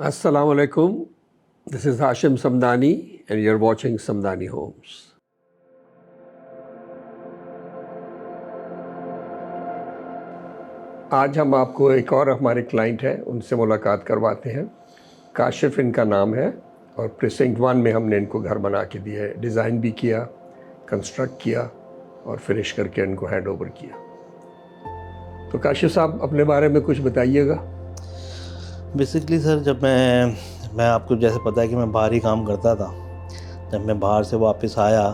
Assalamu alaikum. This is Hashim Samdani and you're watching Samdani Homes. आज हम आपको एक और हमारे क्लाइंट हैं उनसे मुलाकात करवाते हैं। काशिफ इनका नाम है और प्रीसिंक्ट 1 में हमने इनको घर बना के दिया है, डिज़ाइन भी किया, कंस्ट्रक्ट किया और फिनिश करके इनको हैंड ओवर किया। तो काशिफ साहब अपने बारे में कुछ बताइएगा। बेसिकली सर, जब मैं आपको जैसे पता है कि मैं बाहर ही काम करता था। जब मैं बाहर से वापस आया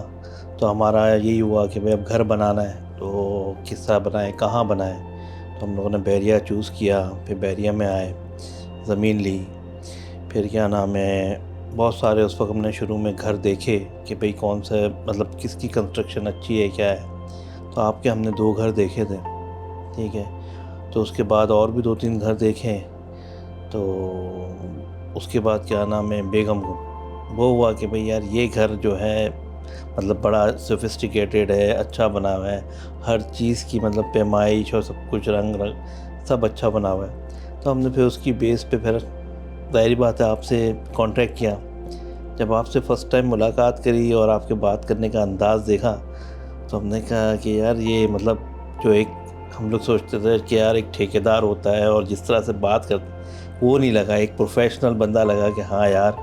तो हमारा यही हुआ कि भाई अब घर बनाना है, तो किस तरह बनाएं, कहाँ बनाएं। तो हम लोगों ने बैरिया चूज़ किया, फिर बैरिया में आए, ज़मीन ली, फिर क्या नाम है, बहुत सारे उस वक्त हमने शुरू में घर देखे कि भाई कौन से मतलब किसकी कंस्ट्रक्शन अच्छी है, क्या है। तो आपके हमने 2 घर देखे थे, ठीक है। तो उसके बाद और भी 2-3 घर देखे। तो उसके बाद क्या नाम है, बेगम को वो हुआ कि भाई यार ये घर जो है मतलब बड़ा सोफिस्टिकेटेड है, अच्छा बना हुआ है, हर चीज़ की मतलब पैमाइश और सब कुछ रंग सब अच्छा बना हुआ है। तो हमने फिर उसकी बेस पे फिर ज़ाहिर बात है आपसे कांटेक्ट किया। जब आपसे फ़र्स्ट टाइम मुलाकात करी और आपके बात करने का अंदाज़ देखा तो हमने कहा कि यार ये मतलब जो एक हम लोग सोचते थे कि यार एक ठेकेदार होता है और जिस तरह से बात करते वो नहीं लगा, एक प्रोफेशनल बंदा लगा कि हाँ यार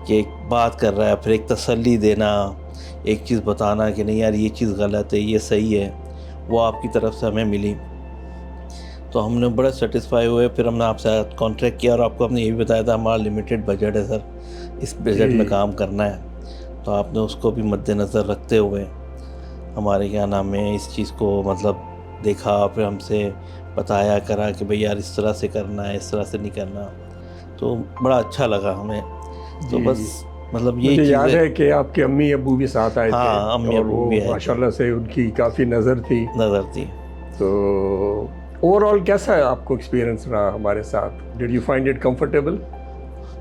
ये एक बात कर रहा है। फिर एक तसल्ली देना, एक चीज़ बताना कि नहीं यार ये चीज़ गलत है, ये सही है, वो आपकी तरफ से हमें मिली। तो हमने बड़ा सेटिस्फाई हुए। फिर हमने आपसे कॉन्ट्रैक्ट किया और आपको हमने ये भी बताया था हमारा लिमिटेड बजट है सर, इस बजट में काम करना है। तो आपने उसको भी मद्देनज़र रखते हुए हमारे क्या नाम है इस चीज़ को मतलब देखा, फिर हमसे बताया करा कि भाई यार इस तरह से करना है, इस तरह से नहीं करना। तो बड़ा अच्छा लगा हमें। तो बस मतलब ये मुझे याद चीज़ें है कि आपके अम्मी अब्बू भी साथ आए थे। हाँ, अम्मी और अब्बू वो भी आए थे। माशाल्लाह से उनकी काफ़ी नज़र थी। तो ओवरऑल कैसा है आपको एक्सपीरियंस रहा हमारे साथ? Did you find it comfortable?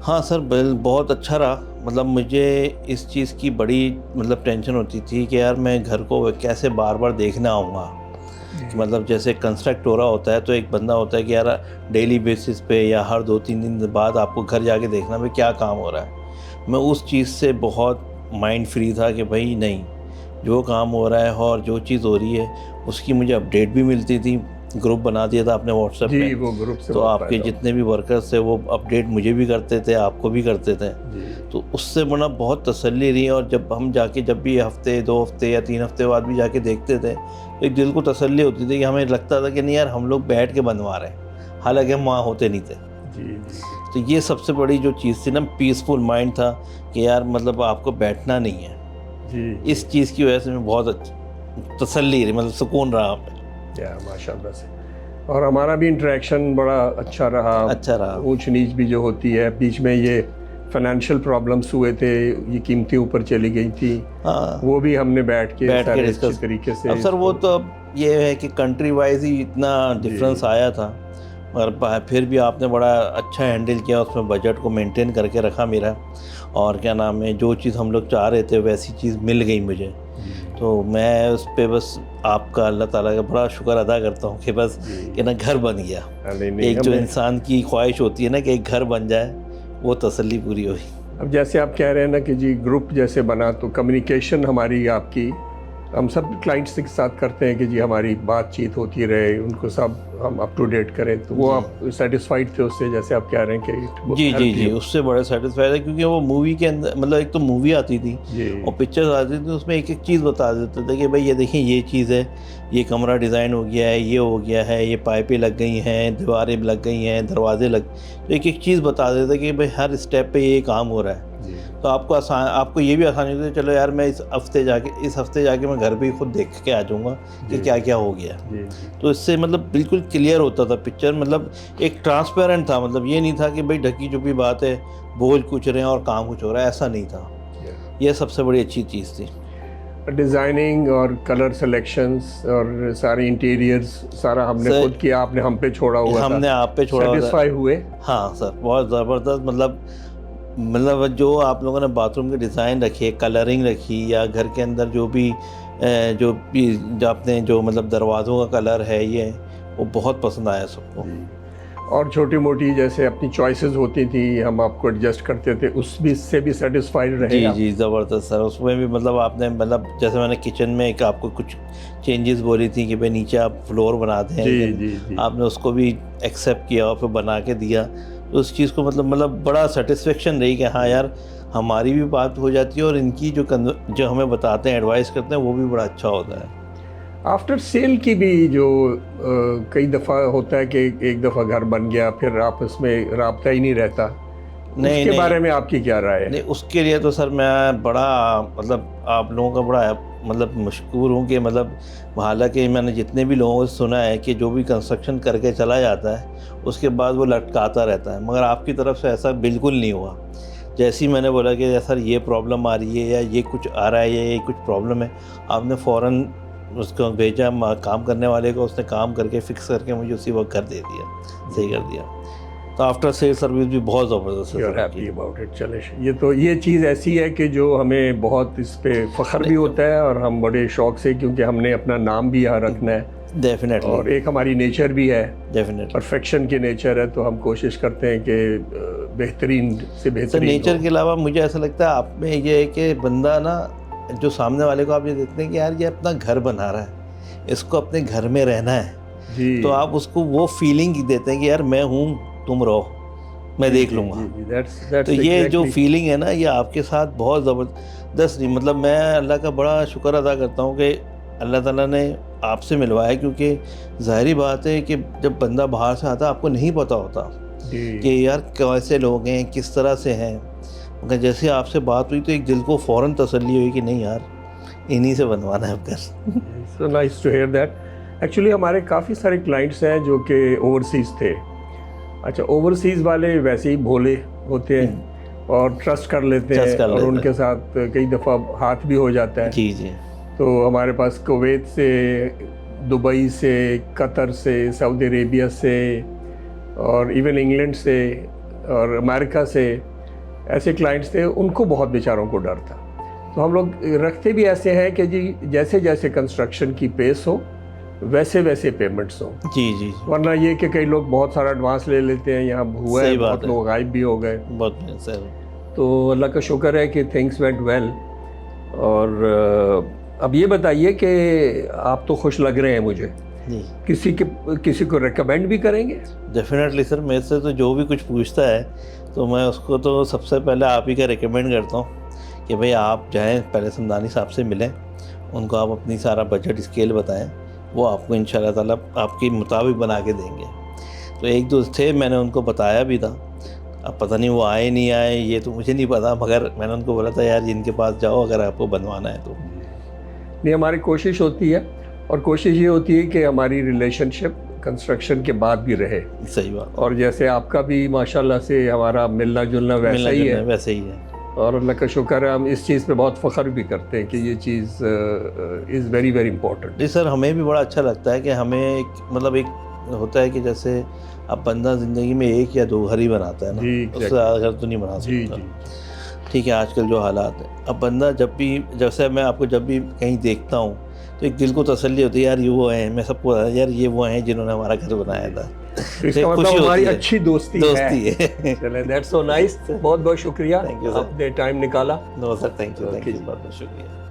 हाँ सर, बहुत अच्छा रहा। मतलब मुझे इस चीज़ की बड़ी मतलब टेंशन होती थी कि यार मैं घर को कैसे बार बार देखने आऊँगा। कि मतलब जैसे कंस्ट्रक्ट हो रहा होता है तो एक बंदा होता है कि यार डेली बेसिस पे या हर 2-3 दिन बाद आपको घर जाके देखना भाई क्या काम हो रहा है। मैं उस चीज़ से बहुत माइंड फ्री था कि भाई नहीं, जो काम हो रहा है और जो चीज़ हो रही है उसकी मुझे अपडेट भी मिलती थी। ग्रुप बना दिया था आपने व्हाट्सएप जी, में, वो ग्रुप से तो बहुत आपके फायदा जितने भी वर्कर्स थे वो अपडेट मुझे भी करते थे, आपको भी करते थे। जी। तो उससे बड़ा बहुत तसल्ली रही। और जब हम जाके जब भी हफ्ते 2 हफ्ते या 3 हफ्ते बाद भी जाके देखते थे तो एक दिल को तसल्ली होती थी कि हमें लगता था कि नहीं यार हम लोग बैठ के बनवा रहे हैं, हालांकि हम वहाँ होते नहीं थे। जी। तो ये सबसे बड़ी जो चीज़ थी ना, पीसफुल माइंड था कि यार मतलब आपको बैठना नहीं है। जी। इस चीज़ की वजह से मैं बहुत तसल्ली रही, मतलब सुकून रहा आप पे। या माशाल्लाह से। और हमारा भी इंटरेक्शन बड़ा अच्छा रहा। अच्छा रहा। ऊंच नीच भी जो होती है, बीच में ये फाइनेंशियल प्रॉब्लम्स हुए थे, ये कीमतें ऊपर चली गई थी, हाँ, वो भी हमने बैठ के सारे अच्छे डिस्कस। तरीके से अब सर वो तो अब ये है कि कंट्री वाइज ही इतना डिफरेंस आया था, मगर फिर भी आपने बड़ा अच्छा हैंडल किया, उसमें बजट को मेंटेन करके रखा मेरा। और क्या नाम है, जो चीज़ हम लोग चाह रहे थे वैसी चीज़ मिल गई मुझे। तो मैं उस पर बस आपका अल्लाह ताला का बड़ा शुक्र अदा करता हूँ कि बस कि ना घर बन गया। एक जो इंसान की ख्वाहिश होती है ना कि एक घर बन जाए, वो तसल्ली पूरी हुई। अब जैसे आप कह रहे हैं ना कि जी ग्रुप जैसे बना, तो कम्युनिकेशन हमारी आपकी हम सब क्लाइंट्स के साथ करते हैं कि जी हमारी बातचीत होती रहे, उनको सब हम अप टू डेट करें। तो वो आप सेटिस्फाइड थे उससे, जैसे आप कह रहे हैं कि जी, उससे बड़े सेटिस्फाइड है। क्योंकि वो मूवी के अंदर मतलब एक तो मूवी आती थी और पिक्चर्स आती थी, उसमें एक एक चीज़ बता देते थे कि भाई ये देखिए ये चीज़ है, ये कमरा डिज़ाइन हो गया है, ये हो गया है, ये पाइपें लग गई हैं, दीवारें लग गई हैं, दरवाजे लग, तो एक एक चीज़ बता देते कि भाई हर स्टेप पे ये काम हो रहा है। तो आपको ये भी आसानी होती है, चलो यार मैं इस हफ्ते जाके मैं घर भी खुद देख के आ जाऊँगा कि क्या क्या हो गया। तो इससे मतलब बिल्कुल क्लियर होता था पिक्चर, मतलब एक ट्रांसपेरेंट था। मतलब ये नहीं था कि भाई ढकी छुपी बात है, बोझ कुछ रहे हैं और काम कुछ हो रहा है, ऐसा नहीं था। यह सबसे बड़ी अच्छी चीज़ थी। डिज़ाइनिंग और कलर सिलेक्शंस और सारे इंटीरियर्स सारा हमने खुद किया, आपने हम पे छोड़ा हुआ था। हमने आप पे छोड़ा हुआ था। सेटिस्फाई हुए? हाँ सर, बहुत ज़बरदस्त। मतलब जो आप लोगों ने बाथरूम के डिज़ाइन रखे, कलरिंग रखी, या घर के अंदर जो आपने जो मतलब दरवाज़ों का कलर है, ये वो बहुत पसंद आया सबको। और छोटी मोटी जैसे अपनी चॉइसेस होती थी, हम आपको एडजस्ट करते थे, उस भी से भी सेटिस्फाइड रहे जी आप? जी, ज़बरदस्त सर। उसमें भी मतलब आपने मतलब जैसे मैंने किचन में एक आपको कुछ चेंजेस बोली थी कि भाई नीचे आप फ्लोर बना दें, जी जी जी। आपने उसको भी एक्सेप्ट किया और फिर बना के दिया। तो उस चीज़ को मतलब बड़ा सेटिस्फेक्शन रही कि हाँ यार, हमारी भी बात हो जाती है और इनकी जो हमें बताते हैं, एडवाइस करते हैं, वो भी बड़ा अच्छा होता है। आफ्टर सेल की भी जो कई दफ़ा होता है कि एक दफ़ा घर बन गया फिर आपस में राब्ता ही नहीं रहता, नहीं उसके नहीं बारे में आपकी क्या राय नहीं, है? उसके लिए तो सर मैं बड़ा मतलब आप लोगों का बड़ा मतलब मशकूर हूँ कि मतलब हालांकि मैंने जितने भी लोगों से सुना है कि जो भी कंस्ट्रक्शन करके चला जाता है उसके बाद वो लटकाता रहता है, मगर आपकी तरफ से ऐसा बिल्कुल नहीं हुआ। जैसे ही मैंने बोला कि सर ये प्रॉब्लम आ रही है या ये कुछ आ रहा है या ये कुछ प्रॉब्लम है, आपने फ़ौरन उसको भेजा काम करने वाले को, उसने काम करके फिक्स करके मुझे उसी वक्त कर दे दिया, सही कर दिया। तो आफ्टर सेल सर्विस भी बहुत ज़बरदस्त है यू आर सर हैप्पी इनकी। About it. चले, ये चीज़ ऐसी है कि जो हमें बहुत इस पे फ़ख्र भी होता है और हम बड़े शौक़ से, क्योंकि हमने अपना नाम भी यहाँ रखना है और डेफिनेटली एक हमारी नेचर भी है, डेफिनेटली परफेक्शन की नेचर है, तो हम कोशिश करते हैं कि बेहतरीन से सर बेहतरीन नेचर हो। के अलावा मुझे ऐसा लगता है आप में ये है कि बंदा ना, जो सामने वाले को आप ये देखते हैं कि यार ये अपना घर बना रहा है, इसको अपने घर में रहना है, जी तो आप उसको वो फीलिंग देते हैं कि यार मैं हूँ, तुम रहो, मैं जी देख जी लूँगा। जी जी, दैट्स तो दैट्स ये जो एग्जैक्टली। फीलिंग है ना, ये आपके साथ बहुत ज़बरदस्त नहीं, मतलब मैं अल्लाह का बड़ा शुक्र अदा करता हूँ कि अल्लाह ताला ने आपसे मिलवाया, क्योंकि ज़ाहिरी बात है कि जब बंदा बाहर से आता है आपको नहीं पता होता जी कि यार कैसे लोग हैं, किस तरह से हैं, मगर जैसे आपसे बात हुई तो एक दिल को फ़ौरन तसल्ली हुई कि नहीं यार, इन्हीं से बनवाना है अब घर। So nice to hear that. Actually हमारे काफ़ी सारे क्लाइंट्स हैं जो कि ओवरसीज़ थे। अच्छा, ओवरसीज़ वाले वैसे ही भोले होते हैं और ट्रस्ट कर लेते ट्रस्ट हैं कर और लेते उनके हैं। साथ कई दफ़ा हाथ भी हो जाता है। जी जी तो हमारे पास कुवैत से, दुबई से, कतर से, सऊदी अरेबिया से और इवन इंग्लैंड से और अमेरिका से ऐसे क्लाइंट्स थे, उनको बहुत बेचारों को डर था। तो हम लोग रखते भी ऐसे हैं कि जी जैसे जैसे कंस्ट्रक्शन की पेस हो वैसे वैसे पेमेंट्स हो, जी जी जी, वरना ये कि कई लोग बहुत सारा एडवांस ले लेते हैं, यहाँ हुआ है सही बात बहुत है। लोग गायब भी हो गए। बहुत बढ़िया सर। तो अल्लाह का शुक्र है कि थिंग्स वेंट वेल। और अब ये बताइए कि आप तो खुश लग रहे हैं मुझे, जी किसी को रिकमेंड भी करेंगे? डेफिनेटली सर, मेरे से तो जो भी कुछ पूछता है तो मैं उसको तो सबसे पहले आप ही का रिकमेंड करता हूँ कि भाई आप जाएं, पहले समदानी साहब से मिलें, उनको आप अपनी सारा बजट स्केल बताएं, वो आपको इंशाल्लाह ताला आपके मुताबिक बना के देंगे। तो एक दो थे, मैंने उनको बताया भी था, अब पता नहीं वो आए नहीं आए ये तो मुझे नहीं पता, मगर मैंने उनको बोला था यार इनके पास जाओ अगर आपको बनवाना है तो। नहीं, हमारी कोशिश होती है और कोशिश ये होती है कि हमारी रिलेशनशिप कंस्ट्रक्शन के बाद भी रहे। सही बात, और जैसे आपका भी माशाल्लाह से हमारा मिलना जुलना वैसा मिलना ही जुलना है, वैसे ही है। और अल्लाह का शुक्र है, हम इस चीज़ पे बहुत फ़ख्र भी करते हैं कि ये चीज़ इज़ वेरी वेरी इंपॉर्टेंट। जी सर, हमें भी बड़ा अच्छा लगता है कि हमें एक मतलब एक होता है कि जैसे अब बंदा ज़िंदगी में एक या दो घर ही बनाता है ना, जी, उससे exactly। ज़्यादा घर तो नहीं बना जी सकता। जी ठीक है, आजकल जो हालात है, अब बंदा जब भी, जैसे मैं आपको जब भी कहीं देखता हूँ तो एक दिल को तसल्ली होती है यार ये वो हैं, मैं सबको यार ये वो हैं जिन्होंने हमारा घर बनाया था। तो इसका एक मतलब खुशी हमारी होती है, अच्छी दोस्ती दोस्ती है। चले, दैट्स सो नाइस। बहुत बहुत शुक्रिया, थैंक यू सर। आपने टाइम निकाला। No sir, thank you Okay जी। बहुत बहुत शुक्रिया।